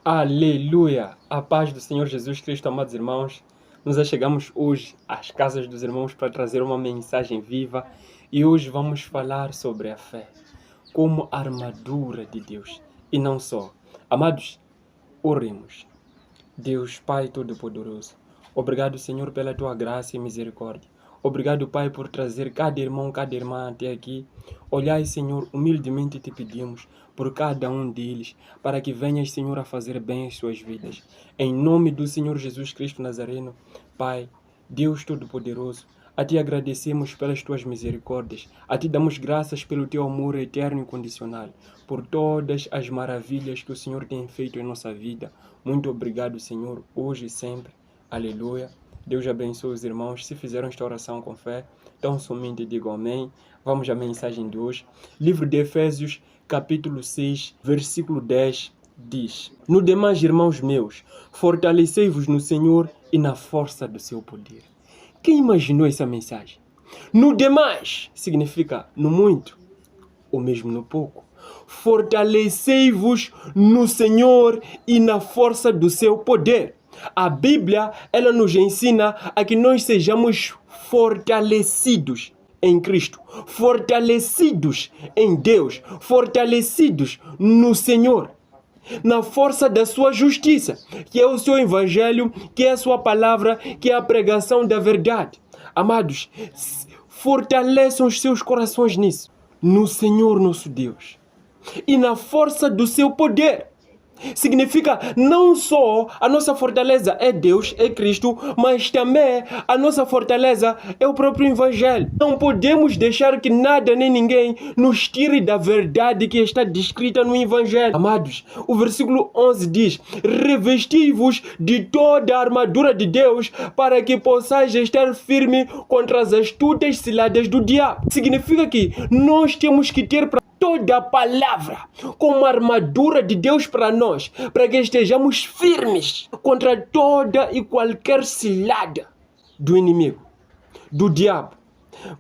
Aleluia! A paz do Senhor Jesus Cristo, amados irmãos. Nos achegamos hoje às casas dos irmãos para trazer uma mensagem viva e hoje vamos falar sobre a fé como armadura de Deus. E não só. Amados, oremos. Deus Pai Todo-Poderoso, obrigado, Senhor, pela Tua graça e misericórdia. Obrigado, Pai, por trazer cada irmão, cada irmã até aqui. Olhai, Senhor, humildemente te pedimos por cada um deles, para que venhas, Senhor, a fazer bem as suas vidas. Em nome do Senhor Jesus Cristo Nazareno, Pai, Deus Todo-Poderoso, a Ti agradecemos pelas Tuas misericórdias, a Ti damos graças pelo Teu amor eterno e incondicional, por todas as maravilhas que o Senhor tem feito em nossa vida. Muito obrigado, Senhor, hoje e sempre. Aleluia. Deus abençoe os irmãos. Se fizeram esta oração com fé, tão somente digam amém. Vamos à mensagem de hoje. Livro de Efésios, capítulo 6, versículo 10, diz: No demais, irmãos meus, fortalecei-vos no Senhor e na força do seu poder. Quem imaginou essa mensagem? No demais significa no muito, ou mesmo no pouco. Fortalecei-vos no Senhor e na força do seu poder. A Bíblia, ela nos ensina a que nós sejamos fortalecidos em Cristo, fortalecidos em Deus, fortalecidos no Senhor, na força da sua justiça, que é o seu evangelho, que é a sua palavra, que é a pregação da verdade. Amados, fortaleçam os seus corações nisso, no Senhor nosso Deus, e na força do seu poder. Significa não só a nossa fortaleza é Deus, é Cristo, mas também a nossa fortaleza é o próprio Evangelho. Não podemos deixar que nada nem ninguém nos tire da verdade que está descrita no Evangelho. Amados, o versículo 11 diz: revesti-vos de toda a armadura de Deus para que possais estar firme contra as astutas ciladas do diabo. Significa que nós temos que ter toda a palavra como armadura de Deus para nós, para que estejamos firmes contra toda e qualquer cilada do inimigo, do diabo.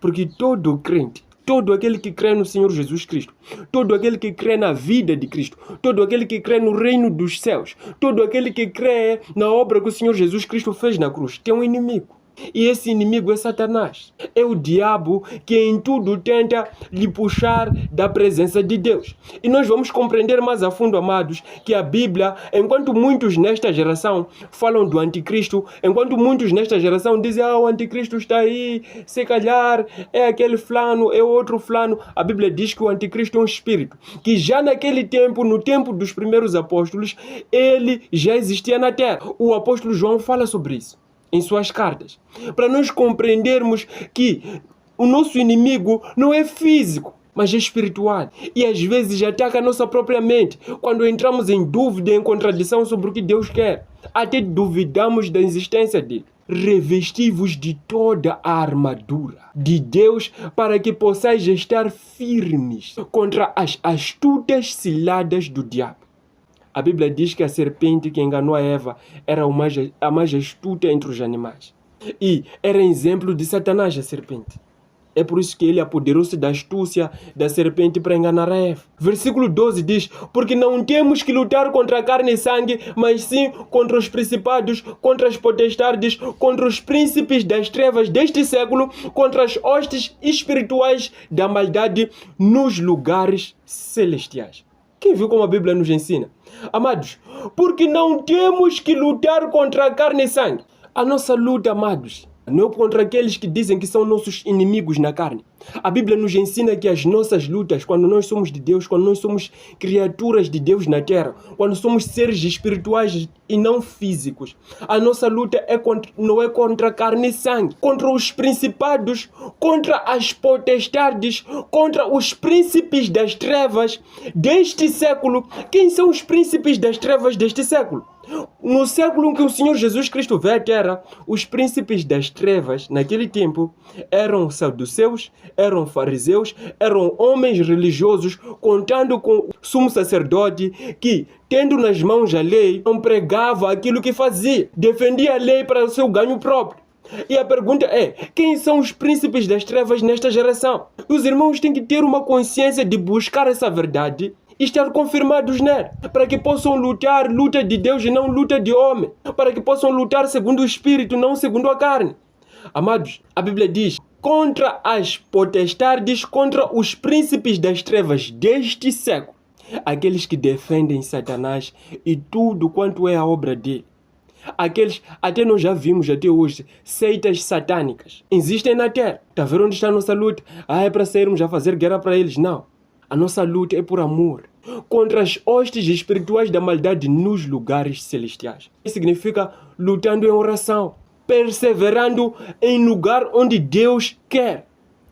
Porque todo crente, todo aquele que crê no Senhor Jesus Cristo, todo aquele que crê na vida de Cristo, todo aquele que crê no reino dos céus, todo aquele que crê na obra que o Senhor Jesus Cristo fez na cruz, tem um inimigo. E esse inimigo é Satanás. É o diabo que em tudo tenta lhe puxar da presença de Deus. E nós vamos compreender mais a fundo, amados, que a Bíblia, enquanto muitos nesta geração falam do anticristo, enquanto muitos nesta geração dizem: o anticristo está aí, se calhar é aquele fulano, é outro fulano, a Bíblia diz que o anticristo é um espírito, que já naquele tempo, no tempo dos primeiros apóstolos, ele já existia na terra. O apóstolo João fala sobre isso em suas cartas, para nós compreendermos que o nosso inimigo não é físico, mas é espiritual, e às vezes ataca a nossa própria mente, quando entramos em dúvida, em contradição sobre o que Deus quer, até duvidamos da existência dele. Revesti-vos de toda a armadura de Deus para que possais estar firmes contra as astutas ciladas do diabo. A Bíblia diz que a serpente que enganou a Eva era a mais astuta entre os animais. E era exemplo de Satanás, a serpente. É por isso que ele apoderou-se da astúcia da serpente para enganar a Eva. Versículo 12 diz: porque não temos que lutar contra carne e sangue, mas sim contra os principados, contra as potestades, contra os príncipes das trevas deste século, contra as hostes espirituais da maldade nos lugares celestiais. Quem viu como a Bíblia nos ensina? Amados, porque não temos que lutar contra a carne e sangue. A nossa luta, amados, não é contra aqueles que dizem que são nossos inimigos na carne. A Bíblia nos ensina que as nossas lutas, quando nós somos de Deus, quando nós somos criaturas de Deus na terra, quando somos seres espirituais e não físicos, a nossa luta não é contra carne e sangue, contra os principados, contra as potestades, contra os príncipes das trevas deste século. Quem são os príncipes das trevas deste século? No século em que o Senhor Jesus Cristo veio à terra, os príncipes das trevas, naquele tempo, eram saduceus, eram fariseus, eram homens religiosos, contando com o sumo sacerdote que, tendo nas mãos a lei, não pregava aquilo que fazia, defendia a lei para o seu ganho próprio. E a pergunta é: quem são os príncipes das trevas nesta geração? Os irmãos têm que ter uma consciência de buscar essa verdade estar confirmados nele, para que possam lutar luta de Deus e não luta de homem, para que possam lutar segundo o Espírito, não segundo a carne. Amados, a Bíblia diz: contra as potestades, contra os príncipes das trevas deste século, aqueles que defendem Satanás e tudo quanto é a obra dele. Aqueles, até nós já vimos até hoje, seitas satânicas existem na terra. Está a ver onde está a nossa luta? É para sairmos a fazer guerra para eles? Não. A nossa luta é por amor contra as hostes espirituais da maldade nos lugares celestiais. Isso significa lutando em oração, perseverando em lugar onde Deus quer,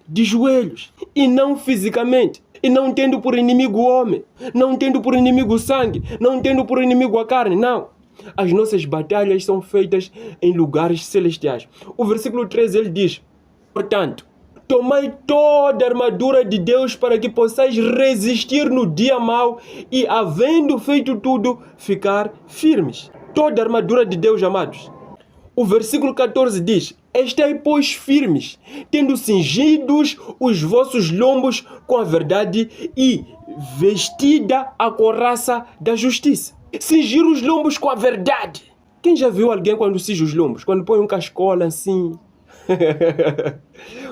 de joelhos, e não fisicamente, e não tendo por inimigo o homem, não tendo por inimigo o sangue, não tendo por inimigo a carne, não. As nossas batalhas são feitas em lugares celestiais. O versículo 13 ele diz: portanto, tomai toda a armadura de Deus para que possais resistir no dia mau e, havendo feito tudo, ficar firmes. Toda a armadura de Deus, amados. O versículo 14 diz: estai, pois, firmes, tendo cingidos os vossos lombos com a verdade e vestida a couraça da justiça. Cingir os lombos com a verdade. Quem já viu alguém quando cinge os lombos? Quando põe um cascola assim...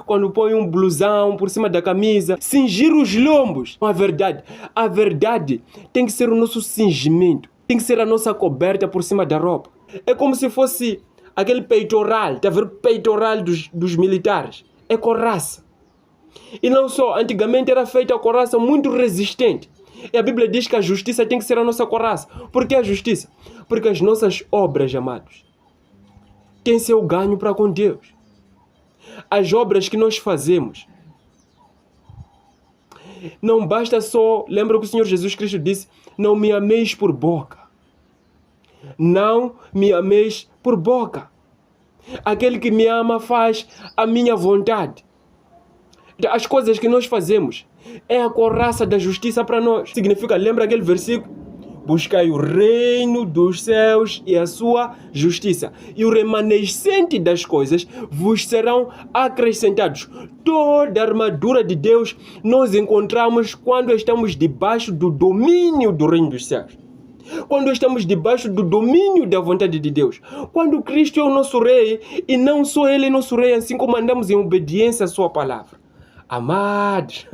quando põe um blusão por cima da camisa. Cingir os lombos com a verdade. A verdade tem que ser o nosso cingimento. Tem que ser a nossa coberta por cima da roupa. É como se fosse aquele peitoral. Está a ver o peitoral dos militares? É couraça. E não só, antigamente era feita a couraça muito resistente. E a Bíblia diz que a justiça tem que ser a nossa couraça. Por que a justiça? Porque as nossas obras, amados, têm seu ganho para com Deus. As obras que nós fazemos, não basta só... Lembra que o Senhor Jesus Cristo disse: não me ameis por boca. Não me ameis por boca. Aquele que me ama faz a minha vontade. As coisas que nós fazemos é a couraça da justiça para nós. Significa, lembra aquele versículo? Buscai o reino dos céus e a sua justiça, e o remanescente das coisas vos serão acrescentados. Toda a armadura de Deus nós encontramos quando estamos debaixo do domínio do reino dos céus. Quando estamos debaixo do domínio da vontade de Deus. Quando Cristo é o nosso rei, e não só Ele é nosso rei, assim como andamos em obediência à sua palavra. Amados,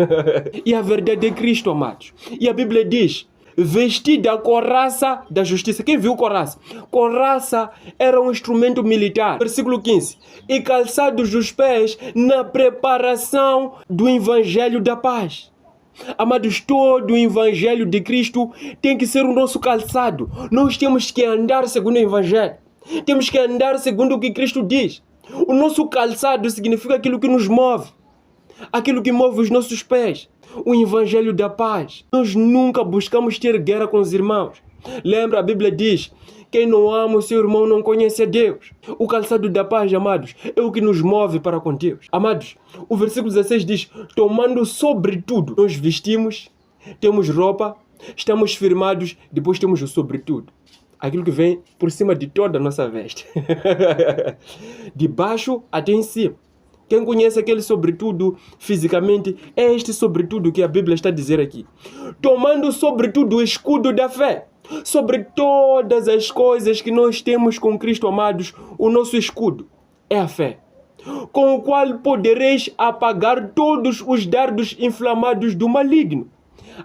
e a verdade é Cristo, amados. E a Bíblia diz: vestida a couraça da justiça. Quem viu couraça? Couraça era um instrumento militar. Versículo 15. E calçados os pés na preparação do evangelho da paz. Amados, todo o evangelho de Cristo tem que ser o nosso calçado. Nós temos que andar segundo o evangelho. Temos que andar segundo o que Cristo diz. O nosso calçado significa aquilo que nos move. Aquilo que move os nossos pés. O evangelho da paz. Nós nunca buscamos ter guerra com os irmãos. Lembra, a Bíblia diz: quem não ama o seu irmão não conhece a Deus. O calçado da paz, amados, é o que nos move para com Deus. Amados, o versículo 16 diz: tomando sobretudo, nós vestimos, temos roupa, estamos firmados, depois temos o sobretudo. Aquilo que vem por cima de toda a nossa veste. De baixo até em cima. Quem conhece aquele sobretudo fisicamente, é este sobretudo que a Bíblia está a dizer aqui. Tomando sobretudo o escudo da fé. Sobre todas as coisas que nós temos com Cristo, amados, o nosso escudo é a fé, com o qual podereis apagar todos os dardos inflamados do maligno.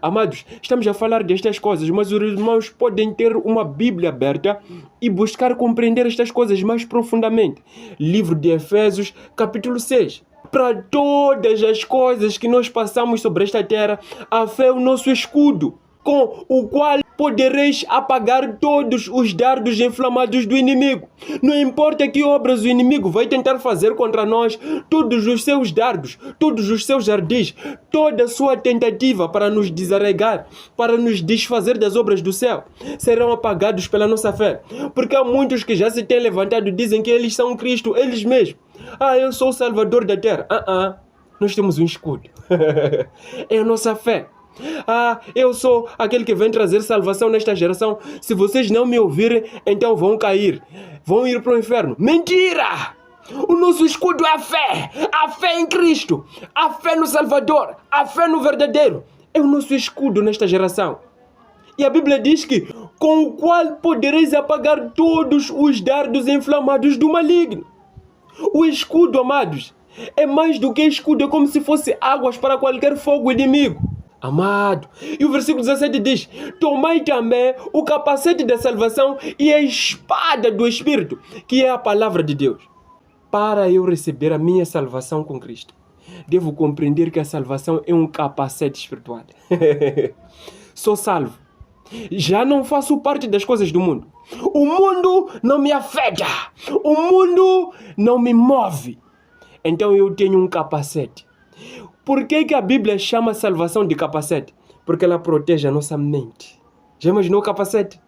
Amados, estamos a falar destas coisas, mas os irmãos podem ter uma Bíblia aberta e buscar compreender estas coisas mais profundamente. Livro de Efésios, capítulo 6. Para todas as coisas que nós passamos sobre esta terra, a fé é o nosso escudo, com o qual podereis apagar todos os dardos inflamados do inimigo. Não importa que obras o inimigo vai tentar fazer contra nós, todos os seus dardos, todos os seus ardis, toda a sua tentativa para nos desarregar, para nos desfazer das obras do céu, serão apagados pela nossa fé. Porque há muitos que já se têm levantado e dizem que eles são Cristo, eles mesmos. Eu sou o Salvador da terra. Nós temos um escudo. É a nossa fé. Eu sou aquele que vem trazer salvação nesta geração. Se vocês não me ouvirem, então vão cair, vão ir para o inferno. Mentira! O nosso escudo é a fé em Cristo, a fé no Salvador, a fé no verdadeiro. É o nosso escudo nesta geração. E a Bíblia diz que com o qual podereis apagar todos os dardos inflamados do maligno. O escudo, amados, é mais do que escudo, é como se fosse águas para qualquer fogo inimigo. Amado, e o versículo 17 diz: tomai também o capacete da salvação e a espada do Espírito, que é a palavra de Deus. Para eu receber a minha salvação com Cristo, devo compreender que a salvação é um capacete espiritual. Sou salvo. Já não faço parte das coisas do mundo. O mundo não me afeta. O mundo não me move. Então eu tenho um capacete. Por que a Bíblia chama a salvação de capacete? Porque ela protege a nossa mente. Já imaginou o capacete?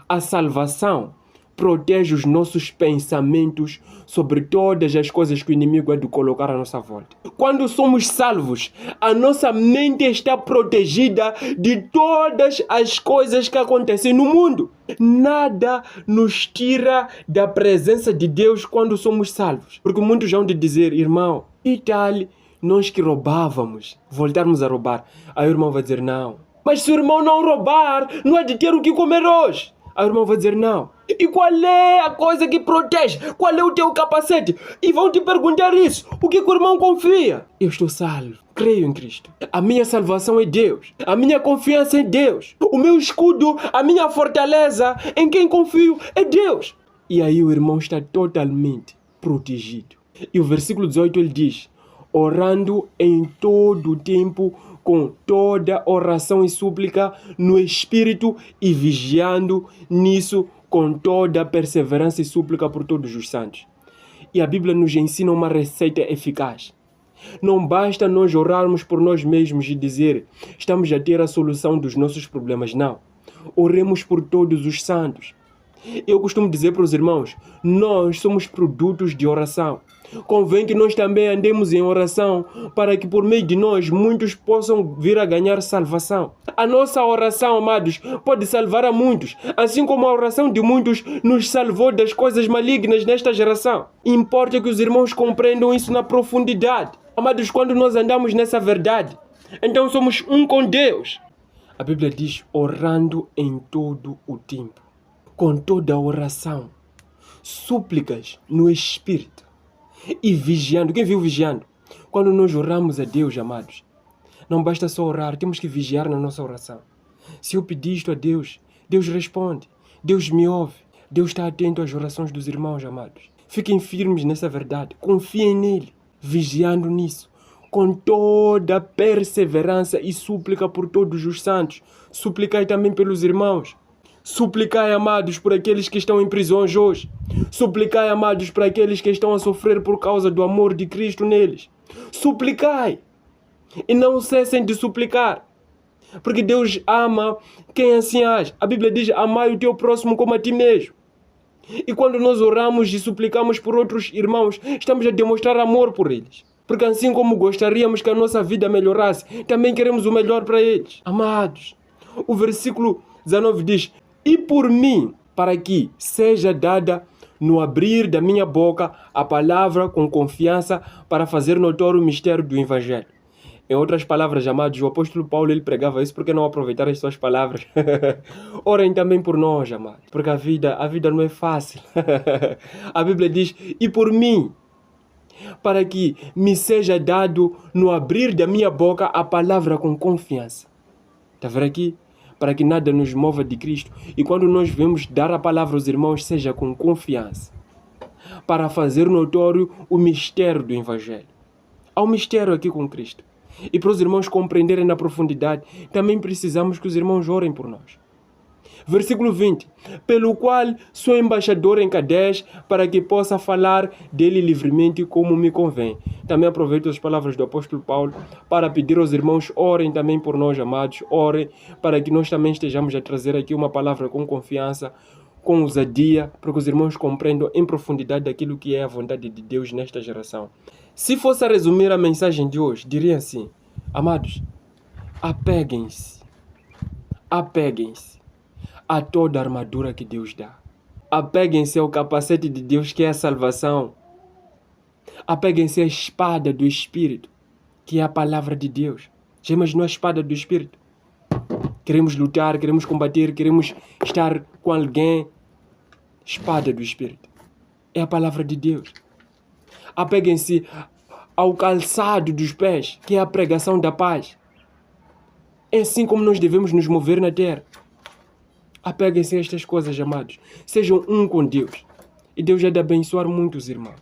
A salvação protege os nossos pensamentos sobre todas as coisas que o inimigo há de colocar à nossa volta. Quando somos salvos, a nossa mente está protegida de todas as coisas que acontecem no mundo. Nada nos tira da presença de Deus quando somos salvos. Porque muitos vão de dizer: irmão, e tal, nós que roubávamos, voltarmos a roubar. Aí o irmão vai dizer: não. Mas se o irmão não roubar, não há de ter o que comer hoje. Aí o irmão vai dizer: não. E qual é a coisa que protege? Qual é o teu capacete? E vão te perguntar isso. O que o irmão confia? Eu estou salvo. Creio em Cristo. A minha salvação é Deus. A minha confiança é Deus. O meu escudo, a minha fortaleza, em quem confio é Deus. E aí o irmão está totalmente protegido. E o versículo 18 ele diz: orando em todo o tempo, com toda oração e súplica no Espírito, e vigiando nisso com toda perseverança e súplica por todos os santos. E a Bíblia nos ensina uma receita eficaz. Não basta nós orarmos por nós mesmos e dizer: estamos a ter a solução dos nossos problemas. Não. Oremos por todos os santos. Eu costumo dizer para os irmãos: nós somos produtos de oração. Convém que nós também andemos em oração, para que por meio de nós muitos possam vir a ganhar salvação. A nossa oração, amados, pode salvar a muitos, assim como a oração de muitos nos salvou das coisas malignas nesta geração. Importa que os irmãos compreendam isso na profundidade. Amados, quando nós andamos nessa verdade, então somos um com Deus. A Bíblia diz: orando em todo o tempo, com toda a oração, súplicas no Espírito, e vigiando. Quem viu vigiando? Quando nós oramos a Deus, amados, não basta só orar, temos que vigiar na nossa oração. Se eu pedir isto a Deus, Deus responde, Deus me ouve, Deus está atento às orações dos irmãos, amados. Fiquem firmes nessa verdade, confiem nele, vigiando nisso, com toda perseverança e súplica por todos os santos. Suplicai também pelos irmãos. Suplicai, amados, por aqueles que estão em prisões hoje. Suplicai, amados, para aqueles que estão a sofrer por causa do amor de Cristo neles. Suplicai. E não cessem de suplicar. Porque Deus ama quem assim age. A Bíblia diz: amai o teu próximo como a ti mesmo. E quando nós oramos e suplicamos por outros irmãos, estamos a demonstrar amor por eles. Porque assim como gostaríamos que a nossa vida melhorasse, também queremos o melhor para eles. Amados, o versículo 19 diz: e por mim, para que seja dada no abrir da minha boca a palavra com confiança para fazer notório o mistério do Evangelho. Em outras palavras, amados, o apóstolo Paulo ele pregava isso, porque não aproveitar as suas palavras? Orem também por nós, amados, porque a vida não é fácil. A Bíblia diz: e por mim, para que me seja dado no abrir da minha boca a palavra com confiança. Está vendo aqui? Para que nada nos mova de Cristo. E quando nós vemos dar a palavra aos irmãos, seja com confiança, para fazer notório o mistério do Evangelho. Há um mistério aqui com Cristo. E para os irmãos compreenderem na profundidade, também precisamos que os irmãos orem por nós. Versículo 20. Pelo qual sou embaixador em Cádiz, para que possa falar dele livremente como me convém. Também aproveito as palavras do apóstolo Paulo para pedir aos irmãos: orem também por nós, amados. Orem para que nós também estejamos a trazer aqui uma palavra com confiança, com ousadia, para que os irmãos compreendam em profundidade aquilo que é a vontade de Deus nesta geração. Se fosse a resumir a mensagem de hoje, diria assim: amados, apeguem-se a toda a armadura que Deus dá. Apeguem-se ao capacete de Deus, que é a salvação. Apeguem-se à espada do Espírito, que é a palavra de Deus. Já imaginou a espada do Espírito? Queremos lutar, queremos combater, queremos estar com alguém. Espada do Espírito. É a palavra de Deus. Apeguem-se ao calçado dos pés, que é a pregação da paz. É assim como nós devemos nos mover na terra. Apeguem-se a estas coisas, amados. Sejam um com Deus. E Deus há de abençoar muitos irmãos.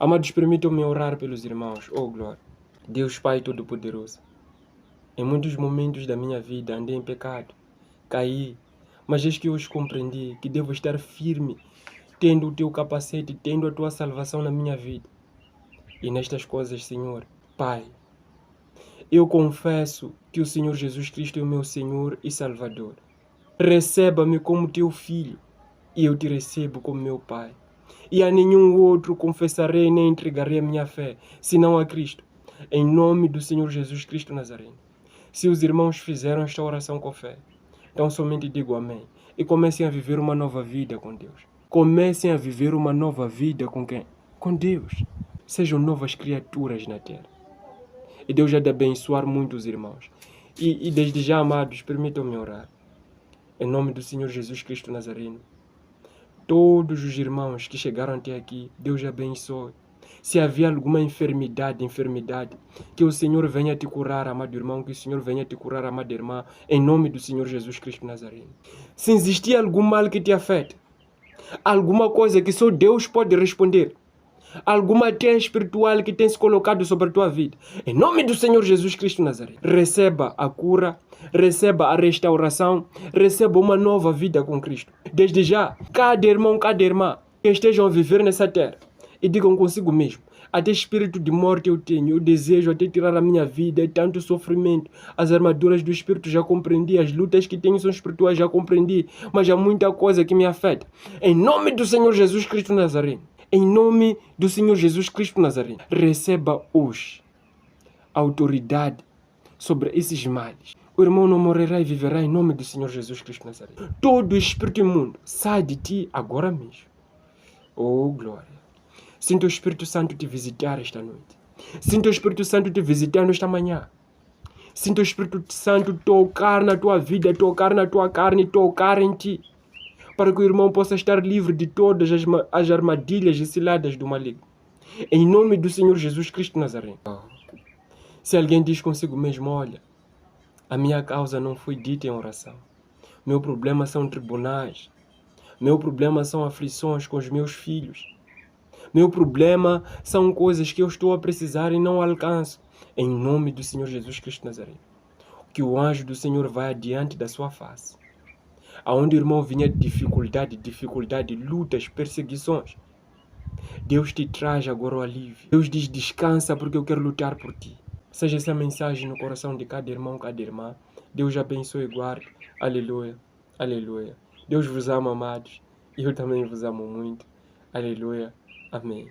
Amados, permitam-me orar pelos irmãos. Oh, glória. Deus Pai Todo-Poderoso. Em muitos momentos da minha vida andei em pecado. Caí. Mas eis que hoje compreendi que devo estar firme, tendo o teu capacete, tendo a tua salvação na minha vida. E nestas coisas, Senhor, Pai, eu confesso que o Senhor Jesus Cristo é o meu Senhor e Salvador. Receba-me como teu filho, e eu te recebo como meu Pai. E a nenhum outro confessarei nem entregarei a minha fé, senão a Cristo, em nome do Senhor Jesus Cristo Nazareno. Se os irmãos fizeram esta oração com fé, então somente digo amém. E comecem a viver uma nova vida com Deus. Comecem a viver uma nova vida com quem? Com Deus. Sejam novas criaturas na terra. E Deus já de abençoar muitos irmãos. E desde já, amados, permitam-me orar. Em nome do Senhor Jesus Cristo Nazareno. Todos os irmãos que chegaram até aqui, Deus abençoe. Se havia alguma enfermidade, que o Senhor venha te curar, amado irmão, que o Senhor venha te curar, amada irmã, em nome do Senhor Jesus Cristo Nazareno. Se existir algum mal que te afeta, alguma coisa que só Deus pode responder, alguma terra espiritual que tem se colocado sobre a tua vida, em nome do Senhor Jesus Cristo Nazareno, receba a cura, receba a restauração, receba uma nova vida com Cristo. Desde já, cada irmão, cada irmã que estejam a viver nessa terra, e digam consigo mesmo, até espírito de morte eu tenho, eu desejo até tirar a minha vida, é tanto sofrimento, as armaduras do espírito já compreendi, as lutas que tenho são espirituais já compreendi, mas há muita coisa que me afeta. Em nome do Senhor Jesus Cristo Nazareno, em nome do Senhor Jesus Cristo Nazareno, receba hoje a autoridade sobre esses males. O irmão não morrerá e viverá em nome do Senhor Jesus Cristo Nazareno. Todo espírito imundo sai de ti agora mesmo. Oh, glória. Sinto o Espírito Santo te visitar esta noite. Sinto o Espírito Santo te visitar nesta manhã. Sinto o Espírito Santo tocar na tua vida, tocar na tua carne, tocar em ti. Para que o irmão possa estar livre de todas as armadilhas e ciladas do maligno. Em nome do Senhor Jesus Cristo Nazareno. Se alguém diz consigo mesmo, olha, a minha causa não foi dita em oração. Meu problema são tribunais. Meu problema são aflições com os meus filhos. Meu problema são coisas que eu estou a precisar e não alcanço. Em nome do Senhor Jesus Cristo Nazareno. Que o anjo do Senhor vá adiante da sua face. Aonde o irmão vinha de dificuldade, lutas, perseguições. Deus te traz agora o alívio. Deus diz, descansa porque eu quero lutar por ti. Seja essa mensagem no coração de cada irmão, cada irmã. Deus abençoe e guarde. Aleluia, aleluia. Deus vos ama, amados. E eu também vos amo muito. Aleluia. Amém.